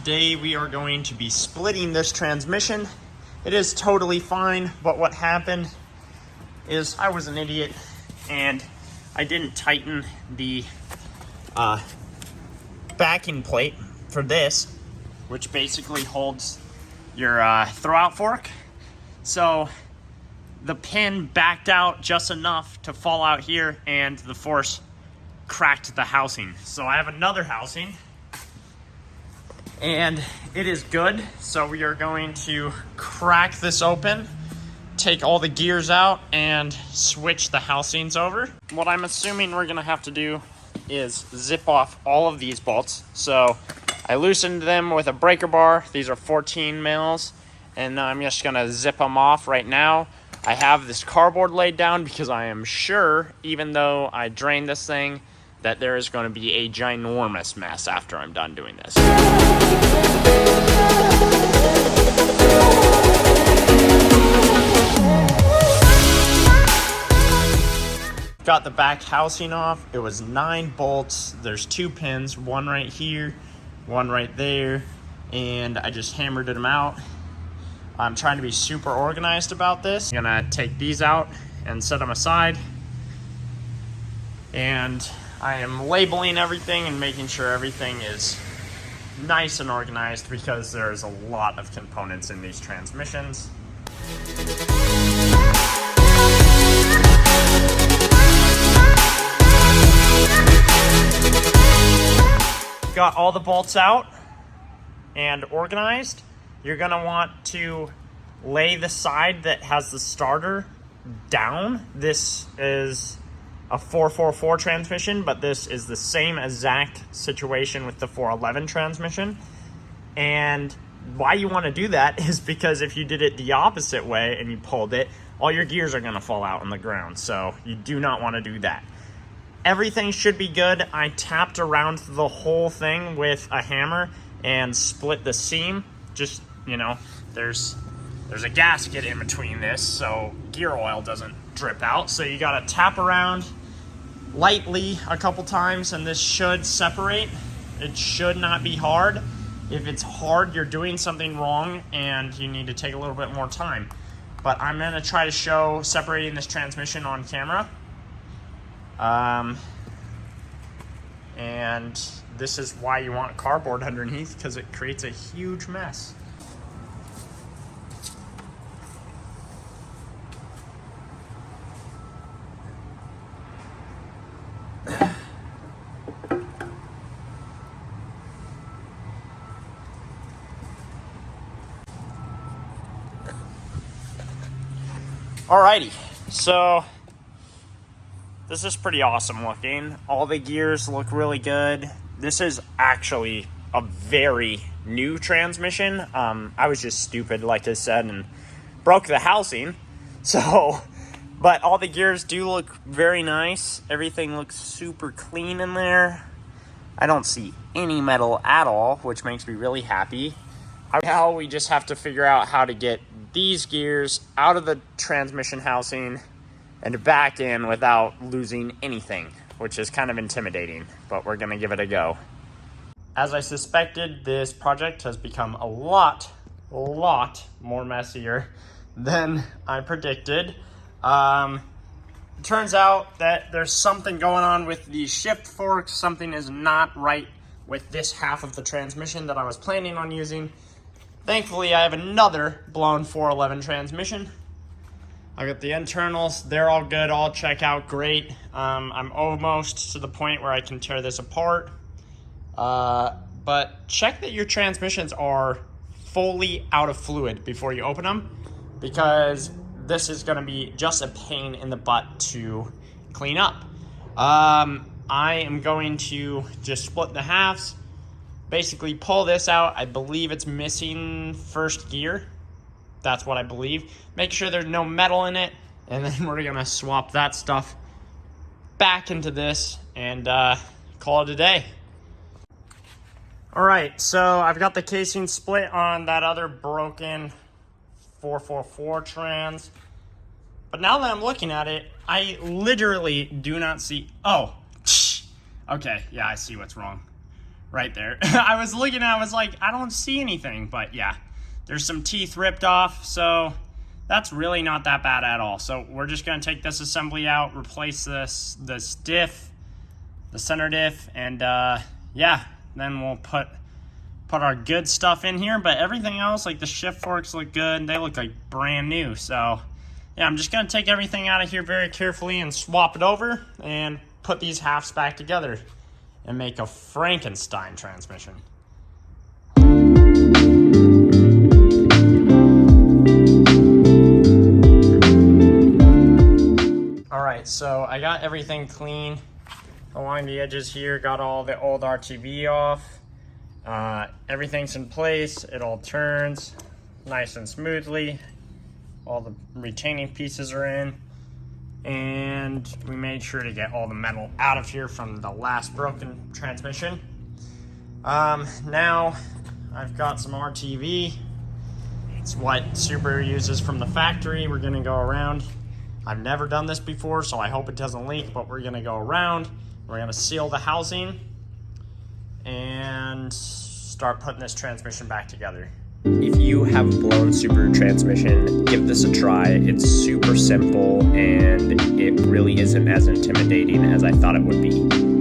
today we are going to be splitting this transmission. It is totally fine, but what happened is I was an idiot and I didn't tighten the backing plate for this, which basically holds your throwout fork. So the pin backed out just enough to fall out here and the force cracked the housing. So I have another housing and it is good. So we are going to crack this open, take all the gears out and switch the housings over. What I'm assuming we're gonna have to do is zip off all of these bolts. So I loosened them with a breaker bar. These are 14 mils and I'm just gonna zip them off right now. I have this cardboard laid down because I am sure, even though I drained this thing, that there is going to be a ginormous mess after I'm done doing this. Got the back housing off. It was 9 bolts. There's 2 pins, one right here, one right there, and I just hammered them out. I'm trying to be super organized about this. I'm gonna take these out and set them aside. And I am labeling everything and making sure everything is nice and organized because there's a lot of components in these transmissions. Got all the bolts out and organized. You're gonna want to lay the side that has the starter down. This is a 444 transmission, but this is the same exact situation with the 411 transmission. And why you want to do that is because if you did it the opposite way and you pulled it, all your gears are going to fall out on the ground. So you do not want to do that. Everything should be good. I tapped around the whole thing with a hammer and split the seam. Just, you know, there's a gasket in between this so gear oil doesn't drip out. So you got to tap around lightly a couple times and this should separate. It should not be hard. If it's hard, you're doing something wrong and you need to take a little bit more time. But I'm going to try to show separating this transmission on camera. And this is why you want cardboard underneath, because it creates a huge mess. Alrighty, so this is pretty awesome looking. All the gears look really good. This is actually a very new transmission. I was just stupid, like I said, and broke the housing. So, but all the gears do look very nice. Everything looks super clean in there. I don't see any metal at all, which makes me really happy. Now we just have to figure out how to get these gears out of the transmission housing and back in without losing anything, which is kind of intimidating, but we're gonna give it a go. As I suspected, this project has become a lot more messier than I predicted. It turns out that there's something going on with the shift forks. Something is not right with this half of the transmission that I was planning on using. Thankfully, I have another blown 411 transmission. I got the internals, they're all good, all check out great. I'm almost to the point where I can tear this apart. But check that your transmissions are fully out of fluid before you open them, because this is gonna be just a pain in the butt to clean up. I am going to just split the halves, basically pull this out. I believe it's missing first gear. That's what I believe. Make sure there's no metal in it, and then we're gonna swap that stuff back into this and call it a day. All right, so I've got the casing split on that other broken 444 trans. But now that I'm looking at it, I literally do not see, oh, okay, yeah, I see what's wrong. right there. I was looking, I was like, I don't see anything, but yeah, there's some teeth ripped off, so that's really not that bad at all. So we're just gonna take this assembly out, replace this diff, the center diff, and yeah, then we'll put our good stuff in here. But everything else, like the shift forks look good, they look like brand new. So yeah, I'm just gonna take everything out of here very carefully and swap it over and put these halves back together and make a Frankenstein transmission. Alright, so I got everything clean along the edges here, got all the old RTV off. Everything's in place, it all turns nice and smoothly. All the retaining pieces are in. And we made sure to get all the metal out of here from the last broken transmission. Now I've got some RTV. It's what Subaru uses from the factory. We're gonna go around. I've never done this before, so I hope it doesn't leak, but we're gonna go around. We're gonna seal the housing and start putting this transmission back together. If you have a blown Subaru transmission, give this a try. It's super simple and it really isn't as intimidating as I thought it would be.